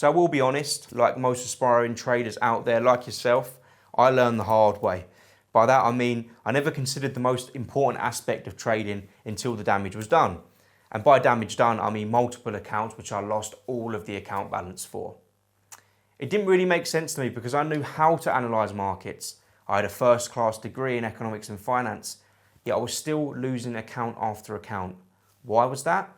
So I will be honest, like most aspiring traders out there like yourself, I learned the hard way. By that I mean I never considered the most important aspect of trading until the damage was done. And by damage done, I mean multiple accounts which I lost all of the account balance for. It didn't really make sense to me because I knew how to analyse markets. I had a first-class degree in economics and finance, yet I was still losing account after account. Why was that?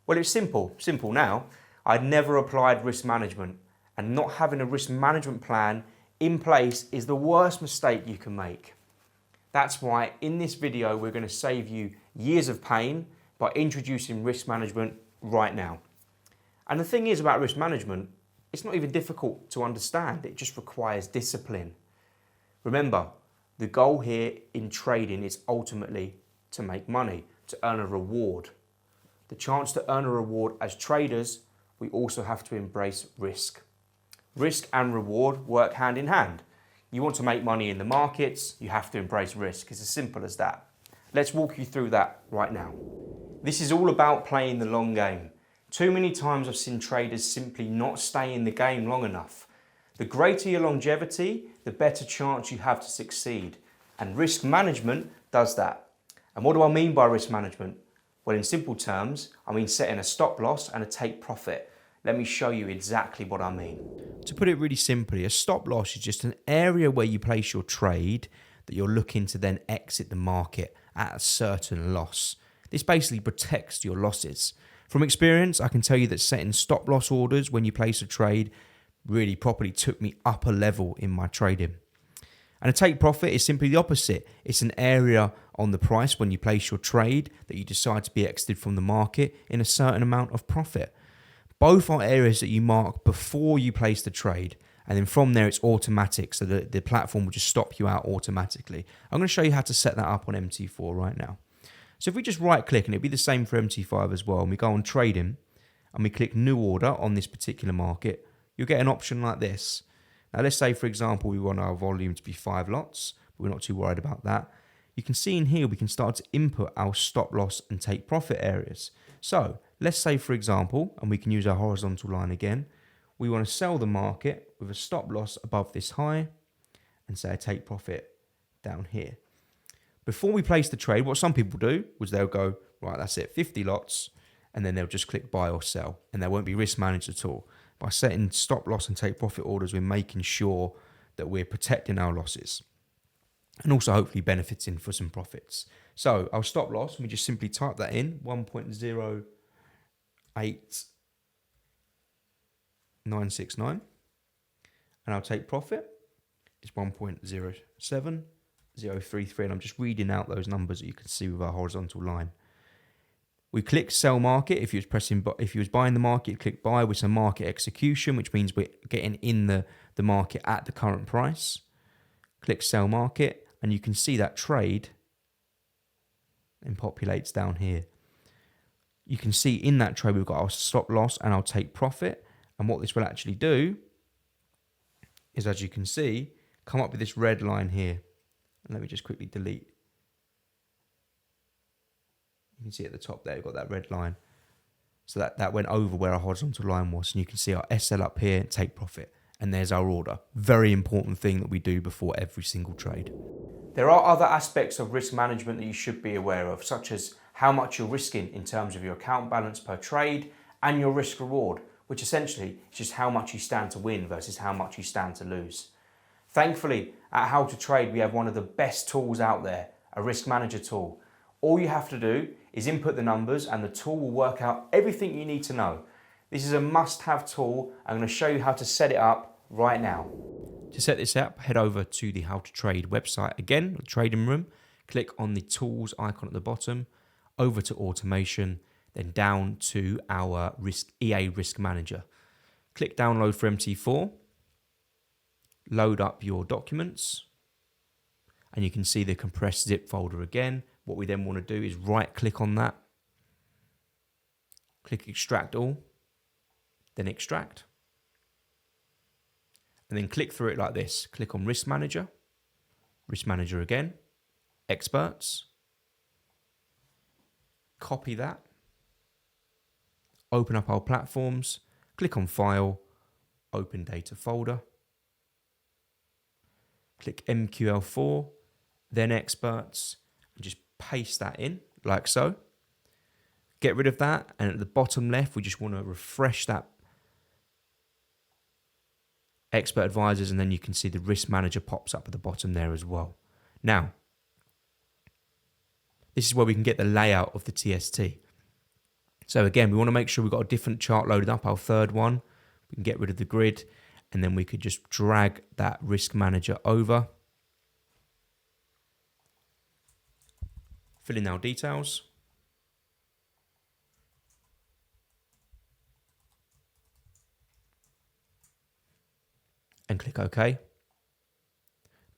Well, it's simple now. I'd never applied risk management, and not having a risk management plan in place is the worst mistake you can make. That's why in this video we're going to save you years of pain by introducing risk management right now. And the thing is about risk management, it's not even difficult to understand, it just requires discipline. Remember, the goal here in trading is ultimately to make money, to earn a reward. The chance to earn a reward as traders, we also have to embrace risk. Risk and reward work hand in hand. You want to make money in the markets, you have to embrace risk. It's as simple as that. Let's walk you through that right now. This is all about playing the long game. Too many times I've seen traders simply not stay in the game long enough. The greater your longevity, the better chance you have to succeed. And risk management does that. And what do I mean by risk management? Well, in simple terms, I mean setting a stop loss and a take profit. Let me show you exactly what I mean. To put it really simply, a stop loss is just an area where you place your trade that you're looking to then exit the market at a certain loss. This basically protects your losses. From experience, I can tell you that setting stop loss orders when you place a trade really properly took me up a level in my trading. And a take profit is simply the opposite. It's an area on the price when you place your trade that you decide to be exited from the market in a certain amount of profit. Both are areas that you mark before you place the trade, and then from there it's automatic, so that the platform will just stop you out automatically. I'm going to show you how to set that up on MT4 right now. So if we just right click, and it'll be the same for MT5 as well, and we go on trading and we click new order on this particular market, you'll get an option like this. Now let's say, for example, we want our volume to be 5 lots, but we're not too worried about that. You can see in here we can start to input our stop loss and take profit areas. So let's say, for example, and we can use our horizontal line again, we want to sell the market with a stop loss above this high and say a take profit down here. Before we place the trade, what some people do is they'll go, right, that's it, 50 lots, and then they'll just click buy or sell, and they won't be risk managed at all. By setting stop loss and take profit orders, we're making sure that we're protecting our losses and also hopefully benefiting for some profits. So our stop loss, we just simply type that in, 1.08969, and our take profit is 1.07033, and I'm just reading out those numbers that you can see with our horizontal line. We click sell market. If you was buying the market, click buy with some market execution, which means we're getting in the market at the current price. Click sell market, and you can see that trade and populates down here. You can see in that trade we've got our stop loss and our take profit, and what this will actually do is, as you can see, come up with this red line here. And let me just quickly delete. You can see at the top there, we've got that red line. So that went over where our horizontal line was. And you can see our SL up here, take profit. And there's our order. Very important thing that we do before every single trade. There are other aspects of risk management that you should be aware of, such as how much you're risking in terms of your account balance per trade and your risk reward, which essentially is just how much you stand to win versus how much you stand to lose. Thankfully, at How to Trade, we have one of the best tools out there, a risk manager tool. All you have to do is input the numbers and the tool will work out everything you need to know. This is a must-have tool. I'm going to show you how to set it up right now. To set this up, head over to the How to Trade website again, the trading room, click on the tools icon at the bottom, over to automation, then down to our EA Risk Manager. Click download for MT4, load up your documents, and you can see the compressed zip folder again. What we then want to do is right click on that, click extract all, then extract, and then click through it like this. Click on risk manager again, experts, copy that, open up our platforms, click on file, open data folder, click MQL4, then experts, and just paste that in like so. Get rid of that, and at the bottom left, we just want to refresh that expert advisors, and then you can see the risk manager pops up at the bottom there as well. Now, this is where we can get the layout of the TST. So again, we want to make sure we've got a different chart loaded up, our third one. We can get rid of the grid, and then we could just drag that risk manager over. Fill in our details. And click OK.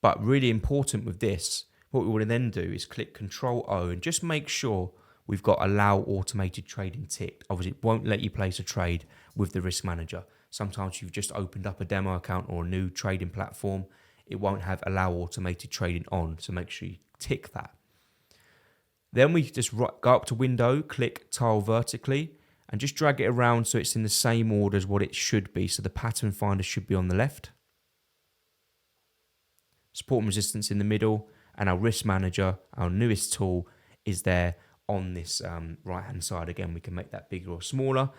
But really important with this, what we want to then do is click Control O and just make sure we've got allow automated trading ticked. Obviously, it won't let you place a trade with the risk manager. Sometimes you've just opened up a demo account or a new trading platform. It won't have allow automated trading on. So make sure you tick that. Then we just go up to window, click tile vertically, and just drag it around so it's in the same order as what it should be. So the pattern finder should be on the left. Support and resistance in the middle, and our risk manager, our newest tool, is there on this right hand side. Again, we can make that bigger or smaller.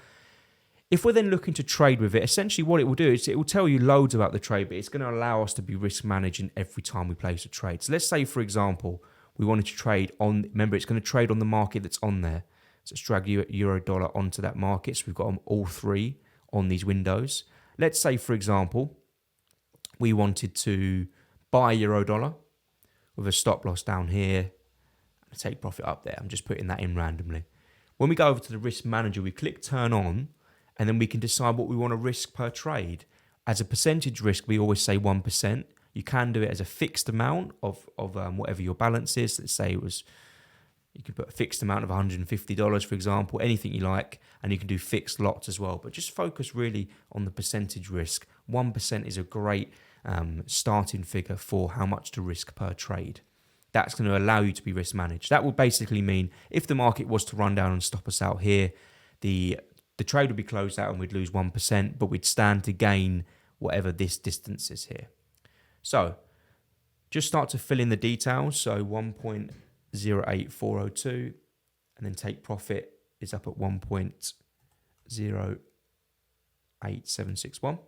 If we're then looking to trade with it, essentially what it will do is it will tell you loads about the trade, but it's going to allow us to be risk managing every time we place a trade. So let's say, for example, we wanted to trade on, remember it's going to trade on the market that's on there. So let's drag euro dollar onto that market. So we've got all three on these windows. Let's say, for example, we wanted to buy euro dollar with a stop loss down here and take profit up there. I'm just putting that in randomly. When we go over to the risk manager, we click turn on, and then we can decide what we want to risk per trade. As a percentage risk, we always say 1%. You can do it as a fixed amount of whatever your balance is. Let's say it was, you can put a fixed amount of $150, for example, anything you like, and you can do fixed lots as well. But just focus really on the percentage risk. 1% is a great starting figure for how much to risk per trade. That's going to allow you to be risk managed. That will basically mean if the market was to run down and stop us out here, the trade would be closed out and we'd lose 1%, but we'd stand to gain whatever this distance is here. So just start to fill in the details. So 1.08402, and then take profit is up at 1.08761.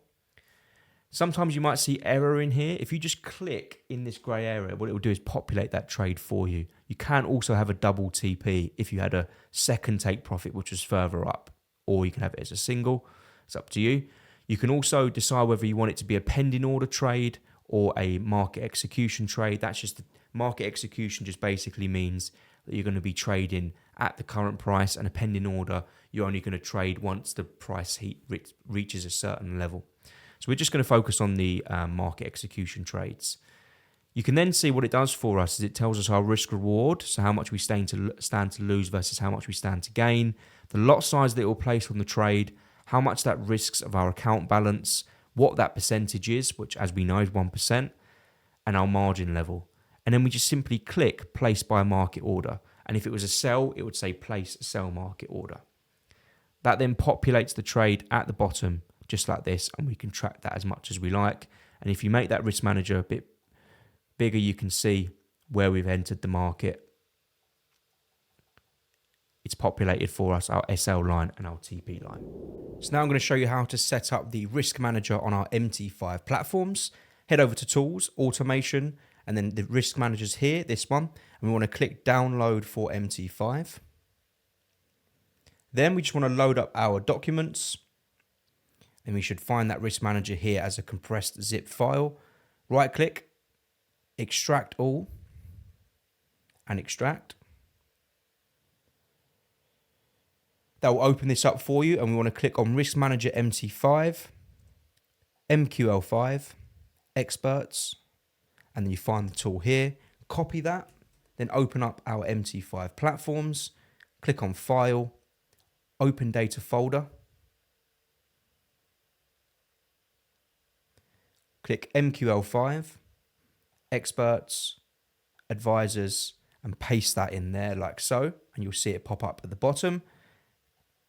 Sometimes you might see error in here. If you just click in this grey area, what it will do is populate that trade for you. You can also have a double TP if you had a second take profit, which was further up, or you can have it as a single. It's up to you. You can also decide whether you want it to be a pending order trade or a market execution trade. That's just market execution just basically means that you're going to be trading at the current price, and a pending order, you're only going to trade once the price reaches a certain level. So we're just going to focus on the market execution trades. You can then see what it does for us is it tells us our risk reward, so how much we stand to lose versus how much we stand to gain, the lot size that it will place on the trade, how much that risks of our account balance, what that percentage is, which as we know is 1%, and our margin level. And then we just simply click place by market order. And if it was a sell, it would say place sell market order. That then populates the trade at the bottom, just like this, and we can track that as much as we like. And if you make that risk manager a bit bigger, you can see where we've entered the market. It's populated for us our SL line and our TP line. So now I'm going to show you how to set up the risk manager on our MT5 platforms. Head over to Tools, Automation, and then the risk manager's here, this one. And we want to click Download for MT5. Then we just want to load up our documents. And we should find that risk manager here as a compressed zip file. Right click, extract all, and extract. That will open this up for you, and we want to click on Risk Manager MT5, MQL5, Experts, and then you find the tool here. Copy that, then open up our MT5 platforms, click on File, Open Data Folder, click MQL5, Experts, Advisors, and paste that in there like so, and you'll see it pop up at the bottom.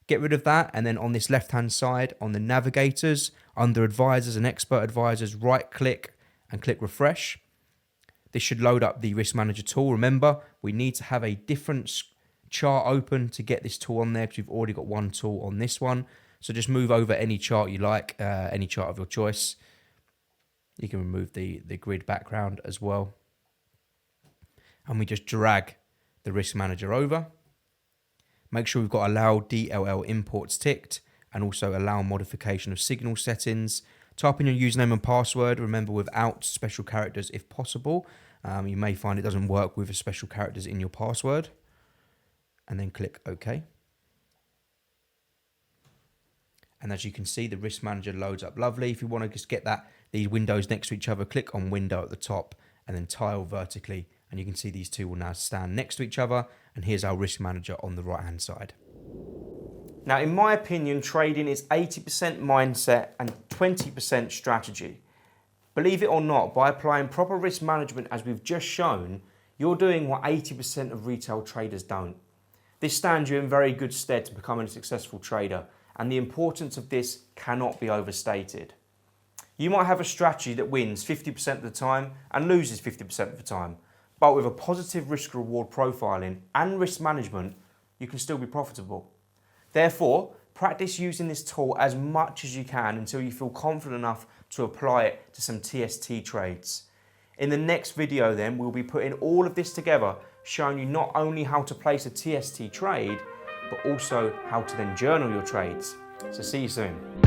Get rid of that, and then on this left-hand side, on the navigators, under advisors and expert advisors, right-click and click refresh. This should load up the risk manager tool. Remember, we need to have a different chart open to get this tool on there because we've already got one tool on this one. So just move over any chart you like, any chart of your choice. You can remove the grid background as well. And we just drag the risk manager over. Make sure we've got allow DLL imports ticked and also allow modification of signal settings. Type in your username and password, remember without special characters if possible. You may find it doesn't work with the special characters in your password. And then click OK. And as you can see, the risk manager loads up lovely. If you want to just get these windows next to each other, click on window at the top and then tile vertically. And you can see these two will now stand next to each other. And here's our risk manager on the right hand side. Now, in my opinion, trading is 80% mindset and 20% strategy. Believe it or not, by applying proper risk management as we've just shown, you're doing what 80% of retail traders don't. This stands you in very good stead to becoming a successful trader, and the importance of this cannot be overstated. You might have a strategy that wins 50% of the time and loses 50% of the time, but with a positive risk-reward profiling and risk management, you can still be profitable. Therefore, practice using this tool as much as you can until you feel confident enough to apply it to some TST trades. In the next video then, we'll be putting all of this together, showing you not only how to place a TST trade, but also how to then journal your trades. So see you soon.